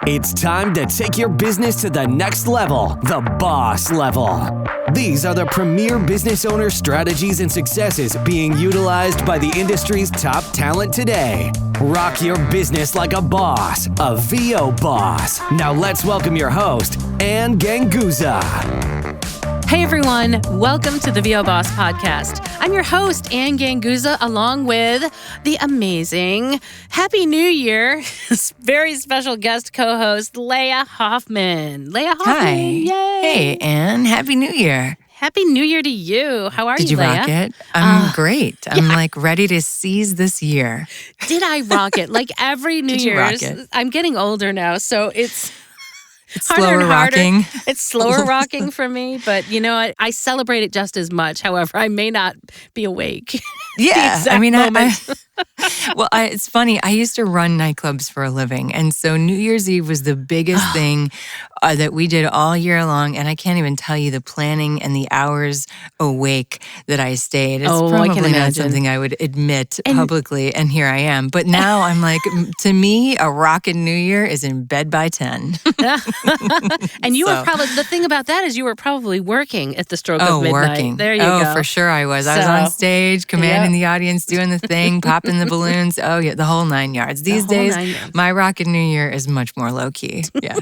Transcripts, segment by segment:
It's time to take your business to the next level, the boss level. These are the premier business owner strategies and successes being utilized by the industry's top talent today. Rock your business like a boss, a VO boss. Now let's welcome your host, Ann Ganguza. Hey everyone, welcome to the VO Boss Podcast. I'm your host, Ann Ganguza, along with the amazing Happy New Year, very special guest co-host, Laya Hoffman. Laya Hoffman, Hi. Yay! Hey, Ann. Happy New Year. Happy New Year to you. How are Did you, you Laya? rock it? I'm great. I'm ready to seize this year. Did I rock it? Like every New Did you rock Year's, it? I'm getting older now, so it's harder Slower and harder. rocking. It's slower rocking for me, but you know what? I celebrate it just as much. However, I may not be awake. Yeah. exact moment. It's funny. I used to run nightclubs for a living. And so New Year's Eve was the biggest thing that we did all year long. And I can't even tell you the planning and the hours awake that I stayed. It's I can probably not imagine. something I would admit publicly. And here I am. But now I'm like, to me, a rockin' New Year is in bed by 10. And you were probably, the thing about that is you were probably working at the stroke of midnight. Working. There you go. Oh, for sure I was. I was on stage, commanding the audience, doing the thing, popping the balloons. Oh, yeah, the whole 9 yards. These days, my Rockin' New Year is much more low-key. Yeah.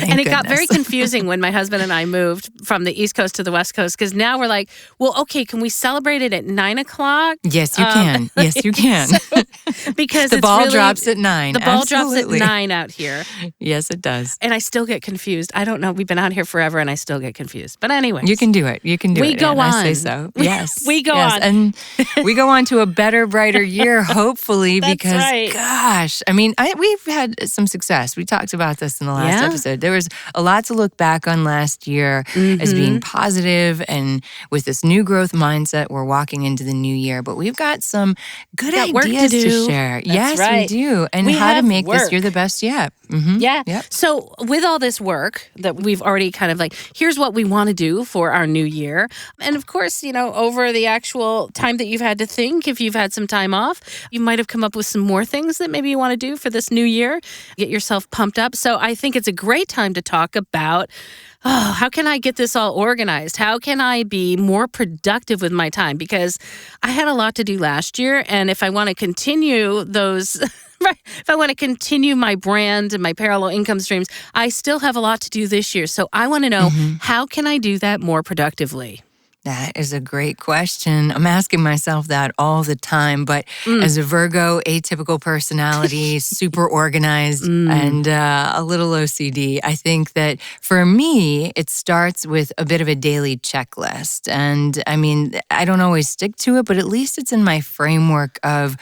And it got very confusing when my husband and I moved from the East Coast to the West Coast, because now we're like, well, okay, can we celebrate it at 9 o'clock? Yes, you can. Yes, you can. Because the ball drops at 9. The ball drops at 9 out here. Yes, it does. And I still get confused. I don't know. We've been out here forever and I still get confused. But anyway. You can do it. You can do it. We go on. I say so. Yes. We go on. And we go on to a better, brighter year, hopefully, That's because, right. gosh, I mean, we've had some success. We talked about this in the last episode. There was a lot to look back on last year as being positive, and with this new growth mindset, we're walking into the new year. But we've got some good ideas to share. Yes, right. we do. And how to make this year the best yet. Mm-hmm. Yeah. Yep. So with all this work that we've already kind of like, here's what we want to do for our new year. And of course, you know, over the actual time that you've had to think, if you've had some time off, you might have come up with some more things that maybe you want to do for this new year. Get yourself pumped up. So I think it's a great time to talk about, how can I get this all organized? How can I be more productive with my time? Because I had a lot to do last year. And if I want to continue those, if I want to continue my brand and my parallel income streams, I still have a lot to do this year. So I want to know, how can I do that more productively? That is a great question. I'm asking myself that all the time, but as a Virgo, atypical personality, super organized, and a little OCD, I think that for me, it starts with a bit of a daily checklist. And I mean, I don't always stick to it, but at least it's in my framework of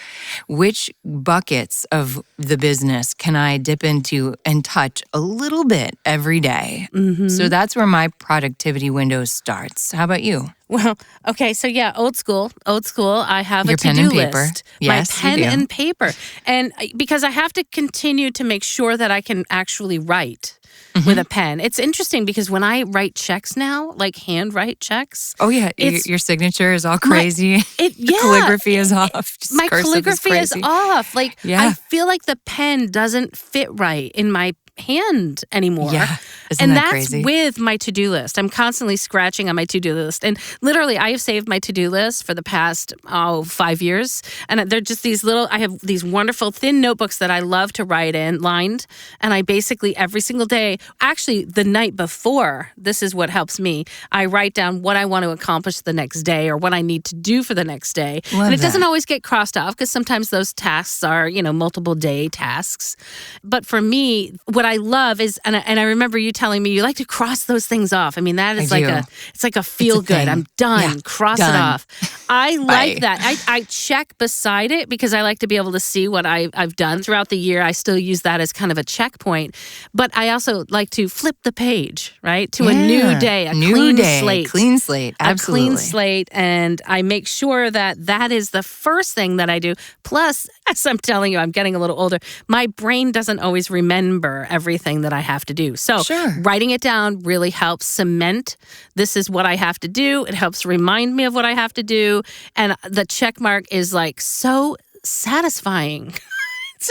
which buckets of the business can I dip into and touch a little bit every day. So that's where my productivity window starts. How about you? Well, okay, so yeah, old school. I have Your a to-do pen and paper. list. Yes, my pen you do. and paper. And because I have to continue to make sure that I can actually write with a pen. It's interesting because when I write checks now, like handwrite checks. Oh, yeah. Your signature is all crazy. Yeah. Calligraphy is off. Just My cursive calligraphy is crazy. off. Like, Yeah. I feel like the pen doesn't fit right in my hand anymore. Yeah. Isn't And that that's crazy? with my to-do list. I'm constantly scratching on my to-do list. And literally, I have saved my to-do list for the past, 5 years. And they're just these I have these wonderful thin notebooks that I love to write in, lined. And I basically, every single day, actually the night before, this is what helps me. I write down what I want to accomplish the next day or what I need to do for the next day. Love and it doesn't that. always get crossed off because sometimes those tasks are, multiple day tasks. But for me, what I love is, and I remember you telling me you like to cross those things off. I mean, that is it's like a feel good. thing. I'm done. Yeah, Cross done. it off. I like Bye. that. I check beside it because I like to be able to see what I've done throughout the year. I still use that as kind of a checkpoint. But I also like to flip the page, right? To a new day, a clean slate. Clean slate. Absolutely. A clean slate. And I make sure that is the first thing that I do. Plus, as I'm telling you, I'm getting a little older. My brain doesn't always remember everything that I have to do. So writing it down really helps cement, this is what I have to do. It helps remind me of what I have to do. And the check mark is like so satisfying.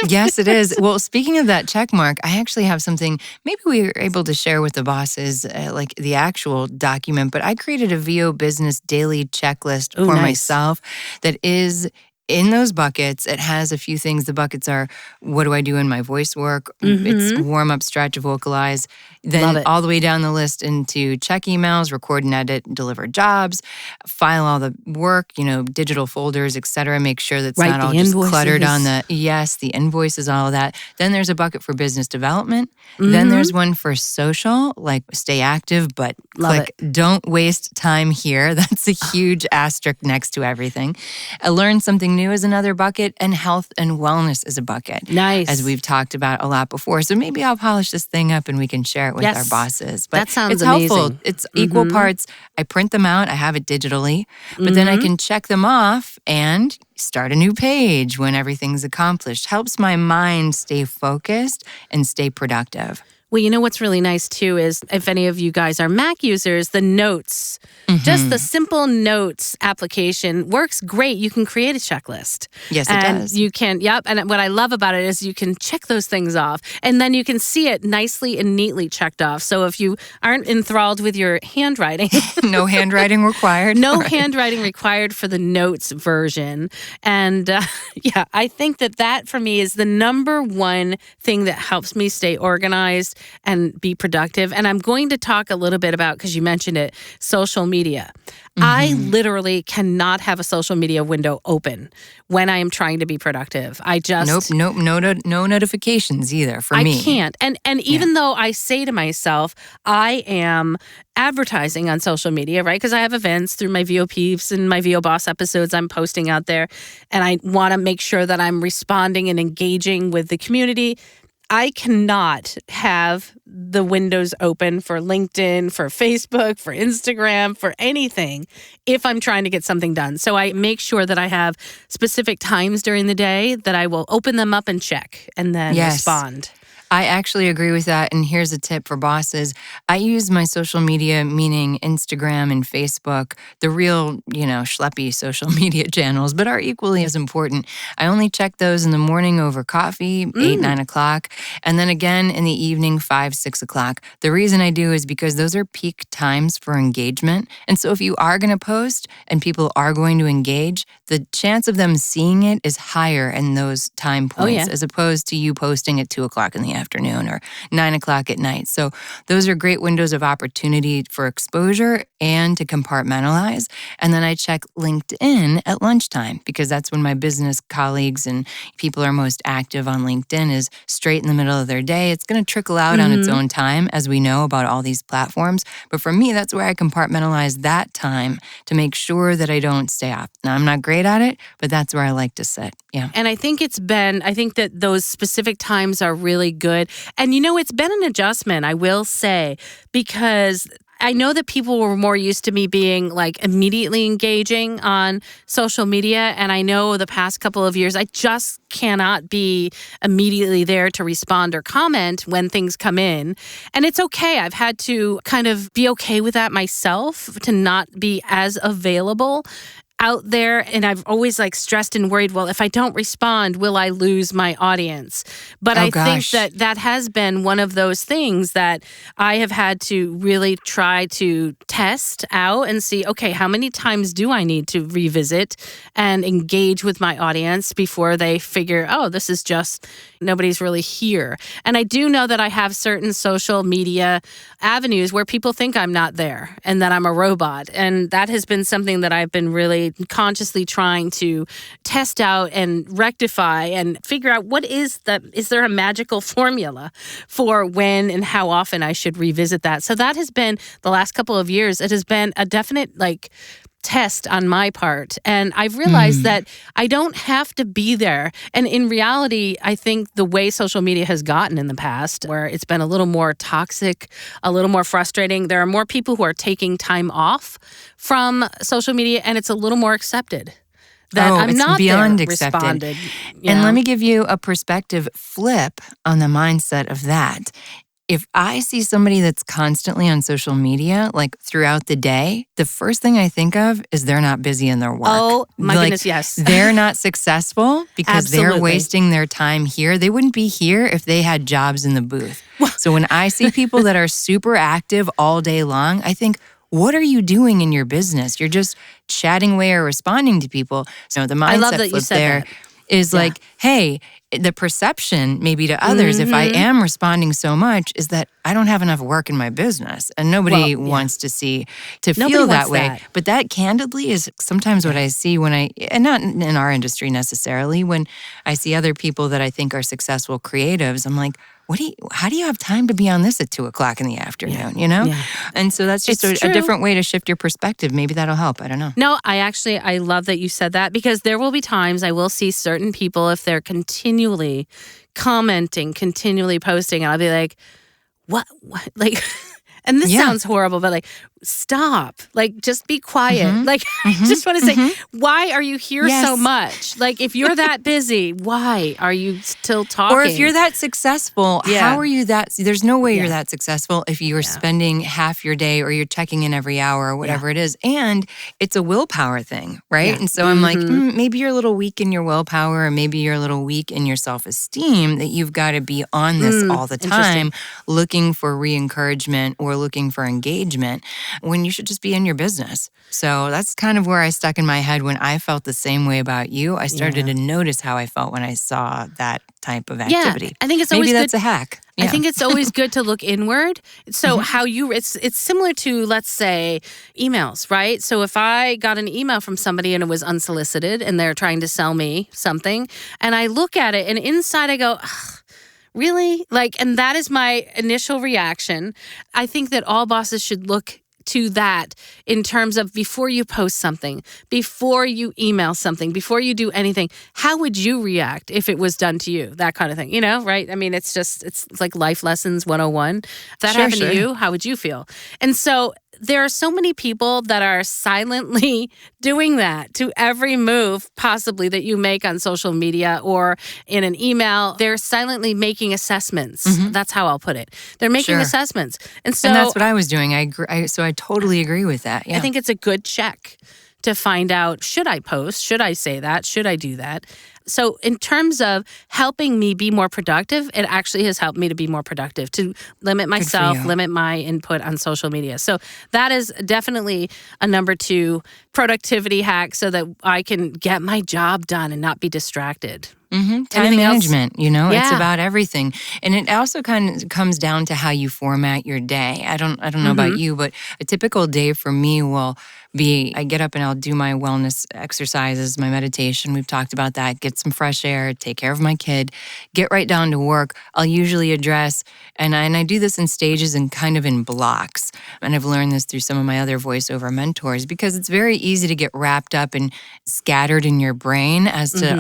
Yes, it is. Well, speaking of that check mark, I actually have something maybe we were able to share with the bosses, like the actual document, but I created a VO Business daily checklist Oh, for nice. myself that is in those buckets. It has a few things. The buckets are, what do I do in my voice work? It's warm up, stretch, vocalize. Love Then it. all the way down the list into check emails, record and edit, deliver jobs, file all the work, digital folders, etc. Make sure that's Write not the all just cluttered on invoices. the invoices, all of that. Then there's a bucket for business development. Then there's one for social, like stay active, but Love click, don't waste time here. That's a huge asterisk next to everything. Learn something new is another bucket, and health and wellness is a bucket. Nice. As we've talked about a lot before. So maybe I'll polish this thing up and we can share it with our bosses. But that sounds it's helpful. amazing. It's equal parts. I print them out. I have it digitally, but then I can check them off and start a new page when everything's accomplished. Helps my mind stay focused and stay productive. Well, you know what's really nice too is if any of you guys are Mac users, the notes, just the simple notes application works great. You can create a checklist. Yes, it does. You can, And what I love about it is you can check those things off and then you can see it nicely and neatly checked off. So if you aren't enthralled with your handwriting, No handwriting required. no Right. handwriting required for the notes version. And I think that for me is the number one thing that helps me stay organized and be productive. And I'm going to talk a little bit about, because you mentioned it, social media. I literally cannot have a social media window open when I am trying to be productive. I just... Nope. No notifications either for me. I can't. And even though I say to myself, I am advertising on social media, right? Because I have events through my VO Peeps and my VO Boss episodes I'm posting out there. And I want to make sure that I'm responding and engaging with the community. I cannot have the windows open for LinkedIn, for Facebook, for Instagram, for anything if I'm trying to get something done. So I make sure that I have specific times during the day that I will open them up and check and then respond. I actually agree with that. And here's a tip for bosses. I use my social media, meaning Instagram and Facebook, the real, schleppy social media channels, but are equally as important. I only check those in the morning over coffee, 8, 9 o'clock, and then again in the evening, 5, 6 o'clock. The reason I do is because those are peak times for engagement. And so if you are going to post and people are going to engage, the chance of them seeing it is higher in those time points as opposed to you posting at 2 o'clock in the afternoon or 9 o'clock at night. So those are great windows of opportunity for exposure and to compartmentalize. And then I check LinkedIn at lunchtime because that's when my business colleagues and people are most active on LinkedIn is straight in the middle of their day. It's going to trickle out on its own time, as we know about all these platforms. But for me, that's where I compartmentalize that time to make sure that I don't stay off. Now, I'm not great at it, but that's where I like to sit. Yeah. And I think that those specific times are really good. And it's been an adjustment, I will say, because I know that people were more used to me being like immediately engaging on social media. And I know the past couple of years, I just cannot be immediately there to respond or comment when things come in. And it's okay. I've had to kind of be okay with that myself, to not be as available out there. And I've always stressed and worried, well, if I don't respond, will I lose my audience? But I think that has been one of those things that I have had to really try to test out and see, okay, how many times do I need to revisit and engage with my audience before they figure, oh, this is just, nobody's really here. And I do know that I have certain social media avenues where people think I'm not there and that I'm a robot. And that has been something that I've been really consciously trying to test out and rectify and figure out is there a magical formula for when and how often I should revisit that. So that has been the last couple of years. It has been a definite test on my part. And I've realized that I don't have to be there. And in reality, I think the way social media has gotten in the past, where it's been a little more toxic, a little more frustrating, there are more people who are taking time off from social media, and it's a little more accepted. That I'm it's not beyond there accepted. Responded. And let me give you a perspective flip on the mindset of that. if I see somebody that's constantly on social media, like throughout the day, the first thing I think of is they're not busy in their work. Oh, my goodness, yes. They're not successful because they're Absolutely. wasting their time here. They wouldn't be here if they had jobs in the booth. So when I see people that are super active all day long, I think, what are you doing in your business? You're just chatting away or responding to people. So the I love mindset that you flip said there that. is like, hey, the perception maybe to others, if I am responding so much, is that I don't have enough work in my business. And nobody wants to Nobody feel that wants way. that. But that candidly is sometimes what I see when and not in our industry necessarily, when I see other people that I think are successful creatives, I'm like, how do you have time to be on this at 2:00 in the afternoon, you know? Yeah. And so that's just It's a true. different way to shift your perspective. Maybe that'll help. I don't know. No, I love that you said that, because there will be times I will see certain people, if they're continually commenting, continually posting, and I'll be like, what? Like, and this sounds horrible, but like, stop. Like, just be quiet. Like, I just want to say, why are you here so much? Like, if you're that busy, why are you still talking? Or if you're that successful, how are you that? There's no way you're that successful if you're spending half your day or you're checking in every hour or whatever it is. And it's a willpower thing, right? Yeah. And so I'm like, maybe you're a little weak in your willpower, or maybe you're a little weak in your self-esteem, that you've got to be on this all the time, looking for re-encouragement or looking for engagement, when you should just be in your business. So that's kind of where I stuck in my head when I felt the same way about you. I started to notice how I felt when I saw that type of activity. I think it's Maybe always that's good. a hack. I think it's always good to look inward. So it's similar to, let's say, emails, right? So if I got an email from somebody and it was unsolicited and they're trying to sell me something, and I look at it and inside I go, ugh, really? Like, and that is my initial reaction. I think that all bosses should look to that in terms of, before you post something, before you email something, before you do anything, how would you react if it was done to you? That kind of thing, right? I mean, it's like life lessons 101. If that happened to you, how would you feel? And so there are so many people that are silently doing that to every move possibly that you make on social media or in an email. They're silently making assessments. That's how I'll put it. They're making assessments. And that's what I was doing. I agree. So I totally agree with that. Yeah. I think it's a good check to find out, should I post? Should I say that? Should I do that? So in terms of helping me be more productive, it actually has helped me to be more productive, to limit myself, limit my input on social media. So that is definitely a number 2 productivity hack, so that I can get my job done and not be distracted. Time management, it's about everything. And it also kind of comes down to how you format your day. I don't know about you, but a typical day for me will be, I get up and I'll do my wellness exercises, my meditation. We've talked about that. Get some fresh air, take care of my kid, get right down to work. I'll usually address, and I do this in stages and kind of in blocks. And I've learned this through some of my other voiceover mentors, because it's very easy to get wrapped up and scattered in your brain as to,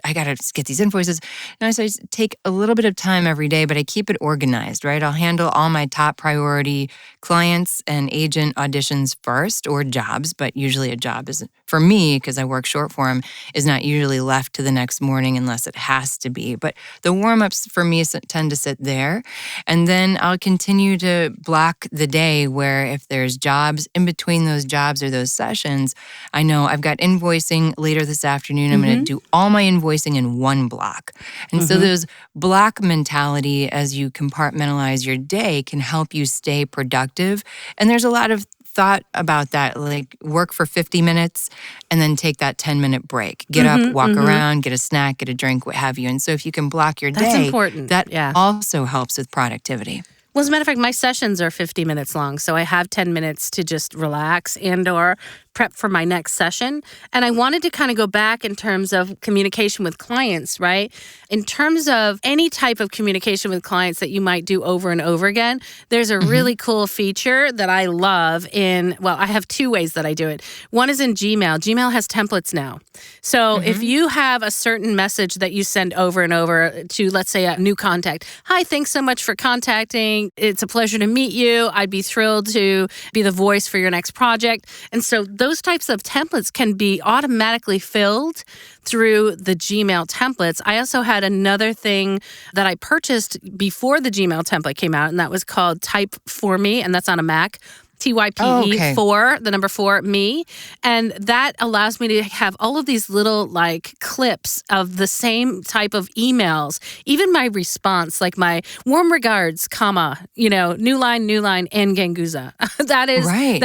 I got to get these invoices. And so I take a little bit of time every day, but I keep it organized, right? I'll handle all my top priority clients and agent auditions first, or jobs, but usually a job is, for me, because I work short form, is not usually left to the next morning unless it has to be. But the warm-ups for me tend to sit there. And then I'll continue to block the day where, if there's jobs in between those jobs or those sessions, I know I've got invoicing later this afternoon. I'm going to do all my invoicing in one block. And so those block mentality, as you compartmentalize your day, can help you stay productive. And there's a lot of thought about that, like work for 50 minutes and then take that 10-minute break. Get up, walk around, get a snack, get a drink, what have you. And so if you can block your day, that's important. That also helps with productivity. Well, as a matter of fact, my sessions are 50 minutes long, so I have 10 minutes to just relax and or prep for my next session. And I wanted to kind of go back in terms of communication with clients, right? In terms of any type of communication with clients that you might do over and over again, there's a really cool feature that I love I have 2 ways that I do it. One is in Gmail. Gmail has templates now. So if you have a certain message that you send over and over to, let's say, a new contact, hi, thanks so much for contacting. It's a pleasure to meet you. I'd be thrilled to be the voice for your next project. And so those those types of templates can be automatically filled through the Gmail templates. I also had another thing that I purchased before the Gmail template came out, and that was called Type for Me, and that's on a Mac. TYPE 4, the number 4, me. And that allows me to have all of these little like clips of the same type of emails. Even my response, like my warm regards, comma, new line, and Ganguza. That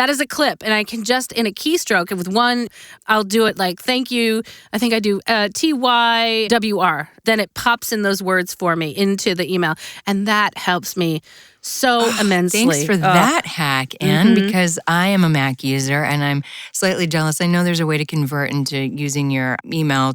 is a clip. And I can just in a keystroke, and with one, I'll do it like, thank you. I think I do TYWR. Then it pops in those words for me into the email. And that helps me so immensely. Thanks for that hack, Anne, because I am a Mac user and I'm slightly jealous. I know there's a way to convert into using your email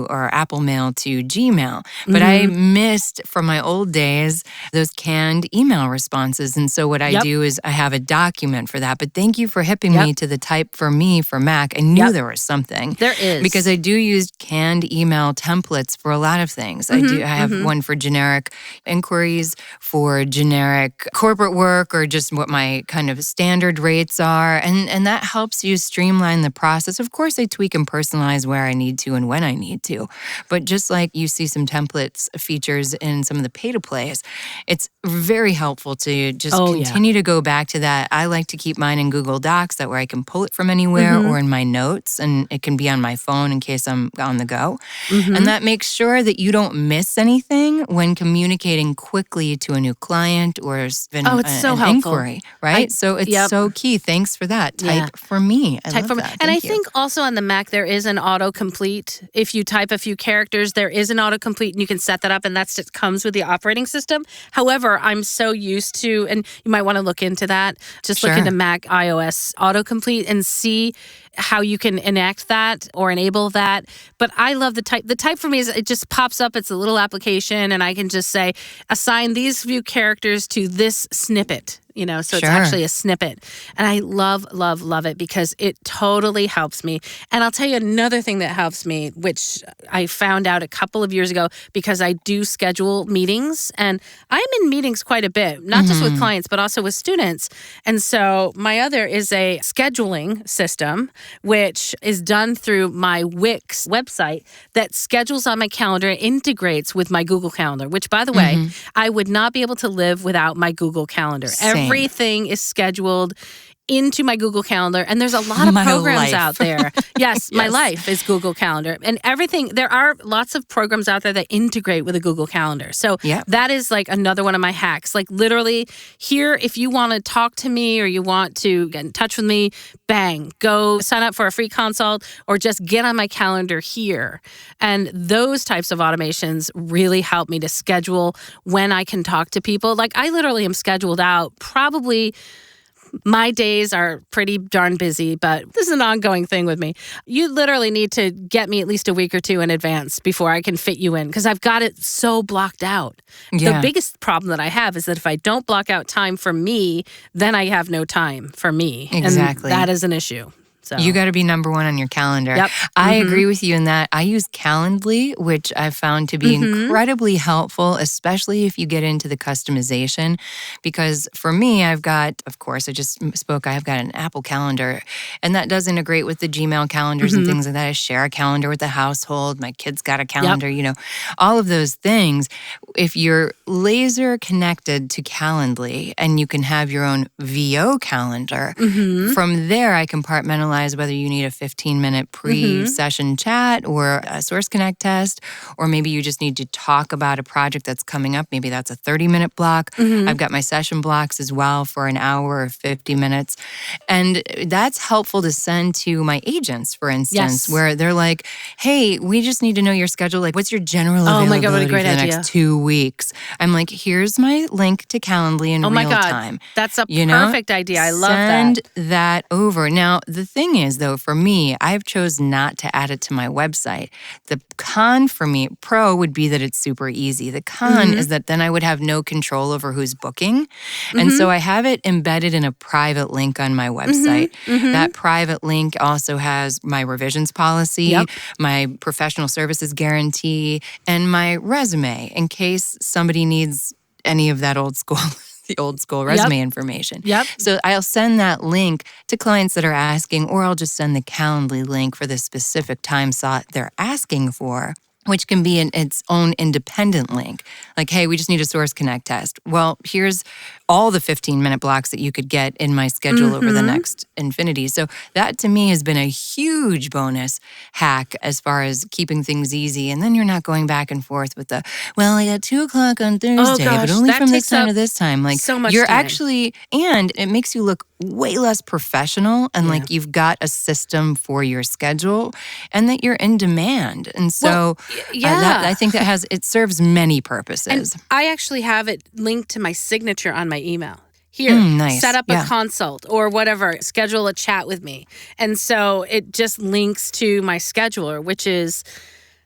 or Apple Mail to Gmail, but I missed from my old days those canned email responses. And so what I do is I have a document for that. But thank you for hipping me to the Type for Me for Mac. I knew there was something. There is. Because I do use canned email templates for a lot of things. I have one for generic inquiries, for generic corporate work, or just what my kind of standard rates are. And that helps you streamline the process. Of course, I tweak and personalize where I need to and when I need to. But just like you see some templates features in some of the pay-to-plays, it's very helpful to just continue to go back to that. I like to keep mine in Google Docs, that way I can pull it from anywhere or in my notes, and it can be on my phone in case I'm on the go. And that makes sure that you don't miss anything when communicating quickly to a new client or even it's so an helpful. inquiry, right? So it's so key. Thanks for that. Type for me. I love that. And I Thank you. think also on the Mac, there is an autocomplete. If you type a few characters, there is an autocomplete, and you can set that up, and that just comes with the operating system. However, I'm so used to, and you might want to look into that, just look into Mac iOS autocomplete and see how you can enact that or enable that. But I love the type. The type for me is it just pops up. It's a little application, and I can just say, assign these few characters to this snippet. So it's actually a snippet. And I love, love, love it because it totally helps me. And I'll tell you another thing that helps me, which I found out a couple of years ago because I do schedule meetings. And I'm in meetings quite a bit, not just with clients, but also with students. And so my other is a scheduling system, which is done through my Wix website that schedules on my calendar, integrates with my Google Calendar, which, by the way, I would not be able to live without my Google Calendar. Same. Everything is scheduled into my Google Calendar, and there's a lot of programs out there. Yes, my life is Google Calendar, and everything. There are lots of programs out there that integrate with a Google Calendar. So that is like another one of my hacks. Like literally here, if you want to talk to me or you want to get in touch with me, bang, go sign up for a free consult or just get on my calendar here. And those types of automations really help me to schedule when I can talk to people. Like I literally am scheduled out probably. My days are pretty darn busy, but this is an ongoing thing with me. You literally need to get me at least a week or two in advance before I can fit you in because I've got it so blocked out. The biggest problem that I have is that if I don't block out time for me, then I have no time for me. Exactly. And that is an issue. So. You got to be number one on your calendar. Yep. I agree with you in that. I use Calendly, which I've found to be incredibly helpful, especially if you get into the customization. Because for me, I've got, of course, I've got an Apple Calendar, and that does integrate with the Gmail calendars and things like that. I share a calendar with the household. My kid's got a calendar, all of those things. If you're laser connected to Calendly and you can have your own VO calendar, from there I compartmentalize whether you need a 15-minute pre-session chat or a Source Connect test, or maybe you just need to talk about a project that's coming up. Maybe that's a 30-minute block. I've got my session blocks as well for an hour or 50 minutes. And that's helpful to send to my agents, for instance, where they're like, hey, we just need to know your schedule. Like, what's your general availability my God, what a great for the idea. next 2 weeks? I'm like, here's my link to Calendly in real time. That's a perfect idea. I love that. Send that over. Now, the thing is, though, for me, I've chose not to add it to my website. The con for me, pro would be that it's super easy. The con is that then I would have no control over who's booking. And so I have it embedded in a private link on my website. That private link also has my revisions policy, my professional services guarantee, and my resume in case somebody needs any of that old school the old school resume information. Yep. So I'll send that link to clients that are asking, or I'll just send the Calendly link for the specific time slot they're asking for, which can be its own independent link. Like, hey, we just need a Source Connect test. Well, here's all the 15-minute blocks that you could get in my schedule over the next infinity. So that to me has been a huge bonus hack as far as keeping things easy. And then you're not going back and forth with the, well, I got 2:00 on Thursday, but only from this time to this time. Like, so much you're time. actually, and it makes you look way less professional and like you've got a system for your schedule and that you're in demand. And so I think it serves many purposes. And I actually have it linked to my signature on my email. Here, nice. set up a consult or whatever, schedule a chat with me. And so it just links to my scheduler, which is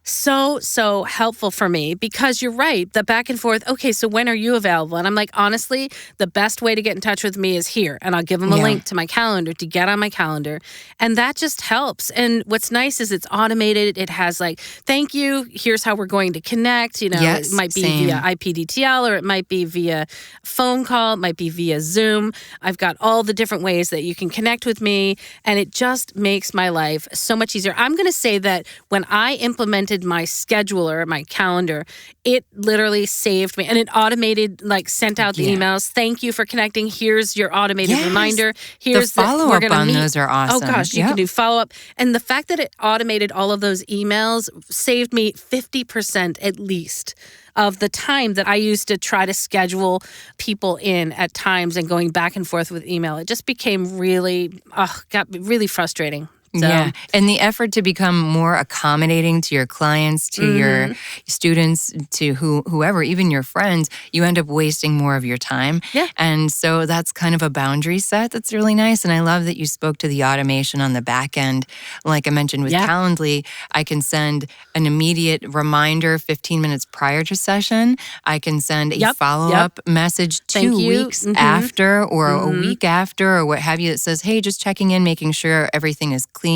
so helpful for me because you're right, the back and forth, okay, so when are you available? And I'm like, honestly, the best way to get in touch with me is here. And I'll give them a link to my calendar to get on my calendar. And that just helps. And what's nice is it's automated. It has like, thank you, here's how we're going to connect. You know, it might be via IPDTL or it might be via phone call, it might be via Zoom. I've got all the different ways that you can connect with me. And it just makes my life so much easier. I'm going to say that when I implemented my scheduler, my calendar, it literally saved me. And it automated, like sent out the emails. Thank you for connecting. Here's your automated reminder. Here's the follow-up on those are awesome. Oh gosh, you can do follow-up. And the fact that it automated all of those emails saved me 50% at least of the time that I used to try to schedule people in at times and going back and forth with email. It just became got really frustrating. So. Yeah. And the effort to become more accommodating to your clients, to your students, to whoever, even your friends, you end up wasting more of your time. Yeah. And so that's kind of a boundary set that's really nice. And I love that you spoke to the automation on the back end. Like I mentioned with Calendly, I can send an immediate reminder 15 minutes prior to session. I can send a follow-up message 2 weeks after or a week after or what have you that says, hey, just checking in, making sure everything is clean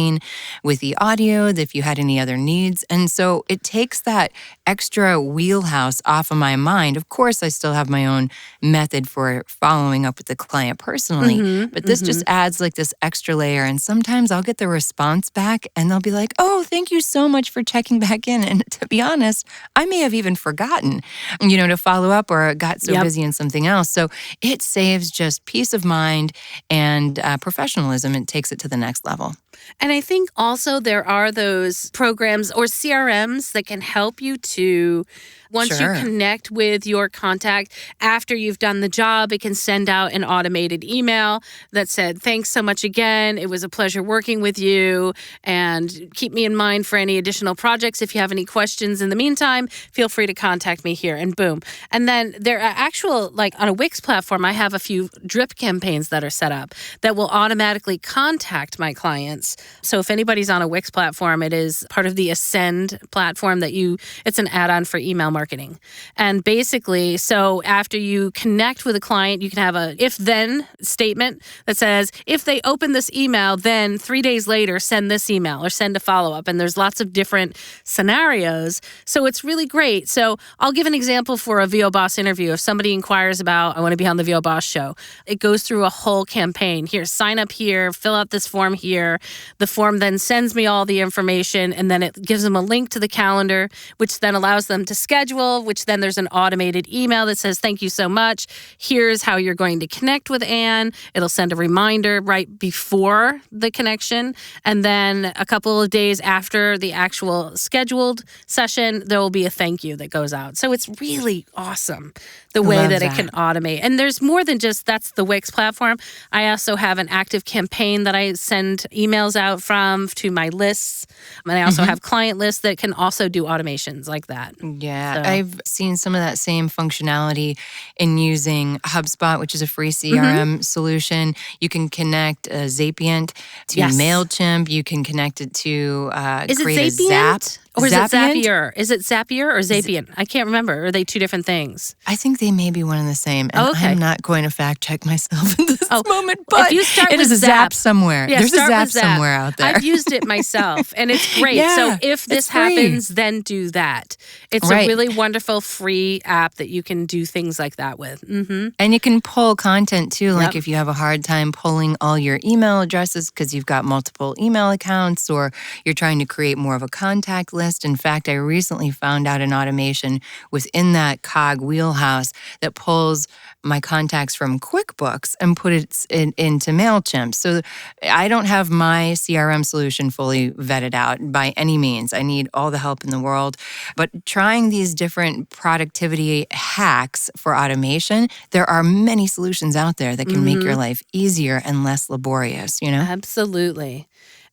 with the audio, if you had any other needs. And so it takes that extra wheelhouse off of my mind. Of course, I still have my own method for following up with the client personally, but this just adds like this extra layer. And sometimes I'll get the response back and they'll be like, oh, thank you so much for checking back in. And to be honest, I may have even forgotten, to follow up or got so busy in something else. So it saves just peace of mind and professionalism. It takes it to the next level. And I think also there are those programs or CRMs that can help you to, once you connect with your contact, after you've done the job, it can send out an automated email that said, thanks so much again. It was a pleasure working with you and keep me in mind for any additional projects. If you have any questions in the meantime, feel free to contact me here and boom. And then there are actual, like on a Wix platform, I have a few drip campaigns that are set up that will automatically contact my clients. So if anybody's on a Wix platform, it is part of the Ascend platform it's an add-on for email marketing. And basically, so after you connect with a client, you can have a if-then statement that says, if they open this email, then 3 days later, send this email or send a follow-up. And there's lots of different scenarios. So it's really great. So I'll give an example for a VO Boss interview. If somebody inquires about, I want to be on the VO Boss show, it goes through a whole campaign. Here, sign up here, fill out this form here. The form then sends me all the information, and then it gives them a link to the calendar, which then allows them to schedule, which then there's an automated email that says, thank you so much. Here's how you're going to connect with Anne. It'll send a reminder right before the connection. And then a couple of days after the actual scheduled session, there will be a thank you that goes out. So it's really awesome the way that it can automate. And there's more than just, that's the Wix platform. I also have an active campaign that I send emails out from to my lists. And I also have client lists that can also do automations like that. Yeah, so. I've seen some of that same functionality in using HubSpot, which is a free CRM solution. You can connect Zapient to MailChimp. You can connect it to is create it a Zap. Or is it Zapient? Zapier? Is it Zapier or Zapiant? I can't remember. Are they two different things? I think they may be one and the same. And Oh, okay. I'm not going to fact check myself in this moment, if but you start it with is a Zap, Zap somewhere. Yeah, There's a start Zap with Zap. somewhere out there. I've used it myself, and it's great. Yeah, so if this it's free. happens, then do that. It's a Right. really wonderful free app that you can do things like that with. Mm-hmm. And you can pull content too, like Yep. if you have a hard time pulling all your email addresses because you've got multiple email accounts or you're trying to create more of a contact list. In fact, I recently found out an automation within that cog wheelhouse that pulls my contacts from QuickBooks and put it into MailChimp. So I don't have my CRM solution fully vetted out by any means. I need all the help in the world. But trying these different productivity hacks for automation, there are many solutions out there that can make your life easier and less laborious, Absolutely.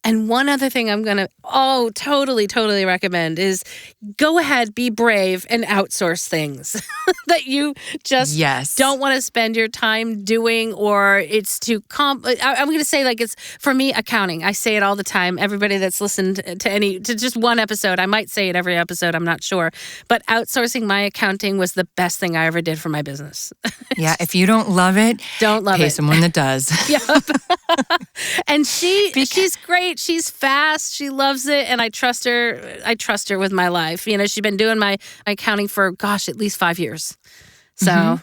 And one other thing I'm going to, totally recommend is go ahead, be brave, and outsource things that you just don't want to spend your time doing, or it's too I'm going to say, like, it's, for me, accounting. I say it all the time. Everybody that's listened to just one episode, I might say it every episode, I'm not sure. But outsourcing my accounting was the best thing I ever did for my business. Yeah, if you don't love it, pay someone that does. Yep. And she's great. She's fast. She loves it, and I trust her. I trust her with my life. She's been doing my accounting for, at least 5 years. So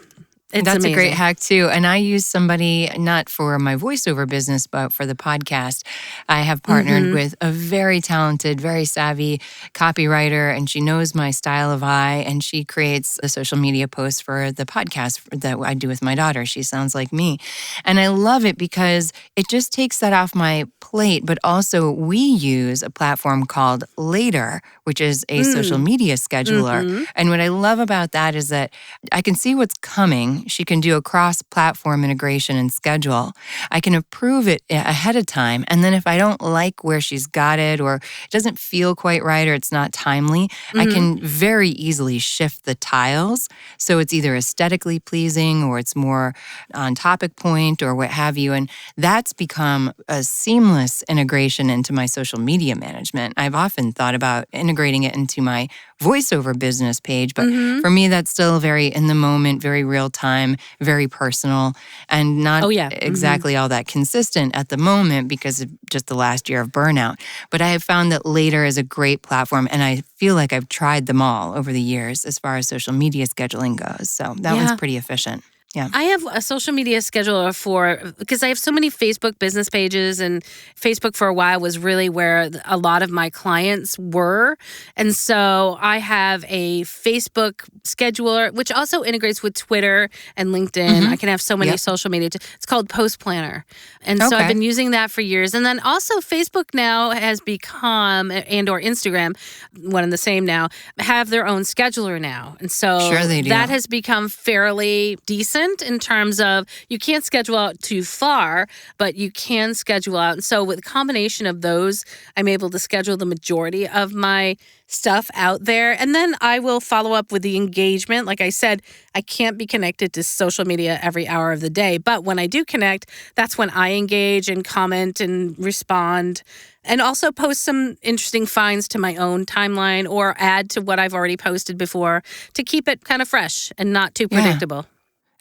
it's That's amazing. a great hack too. And I use somebody not for my voiceover business, but for the podcast. I have partnered with a very talented, very savvy copywriter, and she knows my style of eye, and she creates a social media post for the podcast that I do with my daughter. She sounds like me. And I love it because it just takes that off my plate, but also we use a platform called Later, which is a social media scheduler. And what I love about that is that I can see what's coming. She can do a cross-platform integration and schedule. I can approve it ahead of time. And then if I don't like where she's got it, or it doesn't feel quite right, or it's not timely, I can very easily shift the tiles. So it's either aesthetically pleasing, or it's more on topic point, or what have you. And that's become a seamless integration into my social media management. I've often thought about integrating it into my voiceover business page, but for me, that's still very in the moment, very real time, very personal, and not exactly all that consistent at the moment because of just the last year of burnout. But I have found that Later is a great platform, and I feel like I've tried them all over the years as far as social media scheduling goes. So that one's pretty efficient. Yeah. I have a social media scheduler because I have so many Facebook business pages, and Facebook for a while was really where a lot of my clients were. And so I have a Facebook scheduler, which also integrates with Twitter and LinkedIn. I can have so many social media. It's called Post Planner. And so I've been using that for years. And then also Facebook now has become, and or Instagram, one and the same now, have their own scheduler now. And so that has become fairly decent in terms of you can't schedule out too far, but you can schedule out. And so with a combination of those, I'm able to schedule the majority of my stuff out there. And then I will follow up with the engagement. Like I said, I can't be connected to social media every hour of the day. But when I do connect, that's when I engage and comment and respond, and also post some interesting finds to my own timeline or add to what I've already posted before to keep it kind of fresh and not too predictable.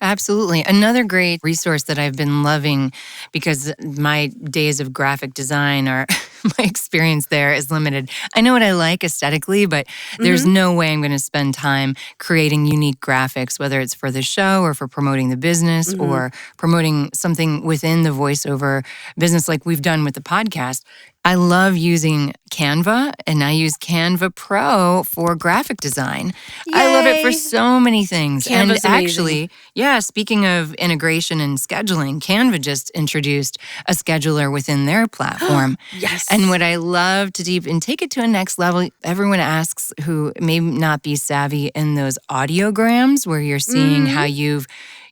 Absolutely. Another great resource that I've been loving, because my days of graphic design are, my experience there is limited. I know what I like aesthetically, but there's no way I'm going to spend time creating unique graphics, whether it's for the show or for promoting the business or promoting something within the voiceover business like we've done with the podcast. I love using Canva, and I use Canva Pro for graphic design. Yay. I love it for so many things. Canva's and amazing. actually, speaking of integration and scheduling, Canva just introduced a scheduler within their platform. Yes. And what I love to take it to a next level, everyone asks who may not be savvy in those audiograms where you're seeing how you've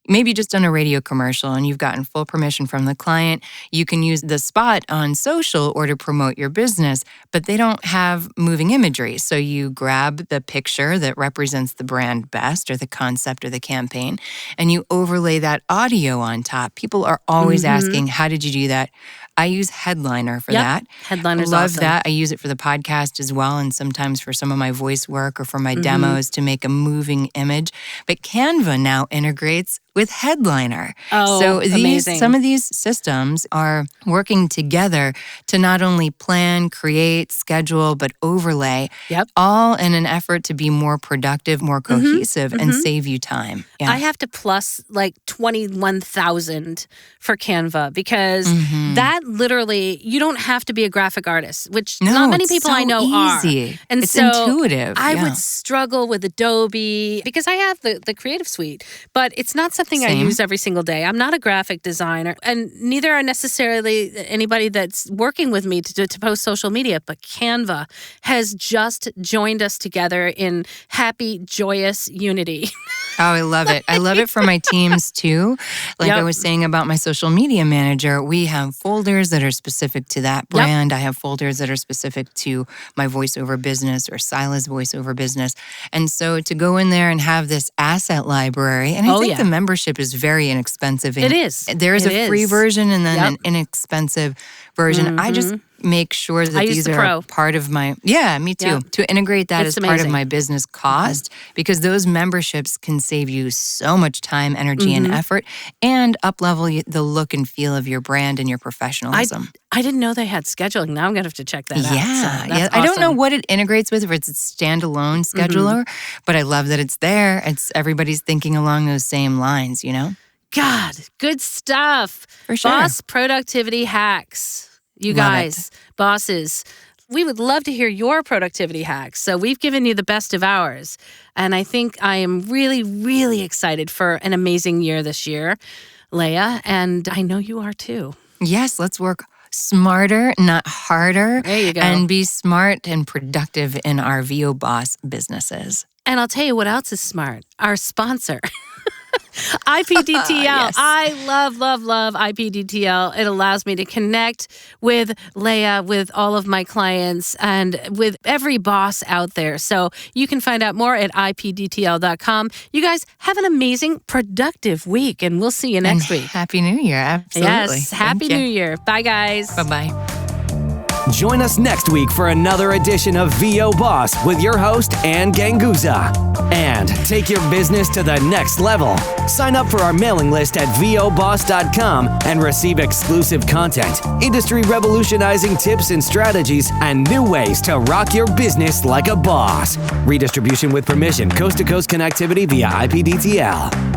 maybe just done a radio commercial and you've gotten full permission from the client. You can use the spot on social or to promote your business, but they don't have moving imagery. So you grab the picture that represents the brand best or the concept or the campaign, and you overlay that audio on top. People are always asking, how did you do that? I use Headliner for that. Headliner's Love awesome. that. I use it for the podcast as well, and sometimes for some of my voice work or for my demos to make a moving image. But Canva now integrates with Headliner. Oh, so amazing. some of these systems are working together to not only plan, create, schedule, but overlay, all in an effort to be more productive, more cohesive, and save you time. Yeah. I have to plus like 21,000 for Canva because that literally, you don't have to be a graphic artist, which not many people I know easy. are. And it's so intuitive. I would struggle with Adobe because I have the Creative Suite, but it's not something I Same. use every single day. I'm not a graphic designer, and neither are necessarily anybody that's working with me to post social media, but Canva has just joined us together in happy, joyous unity. Oh, I love it. I love it for my teams too. Like I was saying about my social media manager, we have folders that are specific to that brand. I have folders that are specific to my voiceover business or Sila's voiceover business. And so to go in there and have this asset library, and I think the membership is very inexpensive. It is. There is a free version and then an inexpensive version. I just make sure that these are part of my, me too, to integrate that as part of my business cost, because those memberships can save you so much time, energy, and effort, and up-level the look and feel of your brand and your professionalism. I didn't know they had scheduling. Now I'm going to have to check that out. So that's I don't know what it integrates with, if it's a standalone scheduler, but I love that it's there. It's everybody's thinking along those same lines, you know? God, good stuff. For sure. Boss productivity hacks. You guys, bosses, we would love to hear your productivity hacks. So we've given you the best of ours. And I think I am really, really excited for an amazing year this year, Laya. And I know you are too. Yes, let's work smarter, not harder. There you go. And be smart and productive in our VO Boss businesses. And I'll tell you what else is smart. Our sponsor. IPDTL. Yes. I love, love, love IPDTL. It allows me to connect with Laya, with all of my clients, and with every boss out there. So you can find out more at IPDTL.com. You guys have an amazing, productive week, and we'll see you next week. Happy New Year. Absolutely. Yes. Happy New Year. Bye, guys. Bye-bye. Join us next week for another edition of VO Boss with your host, Ann Ganguza. And take your business to the next level. Sign up for our mailing list at voboss.com and receive exclusive content, industry revolutionizing tips and strategies, and new ways to rock your business like a boss. Redistribution with permission, coast-to-coast connectivity via IPDTL.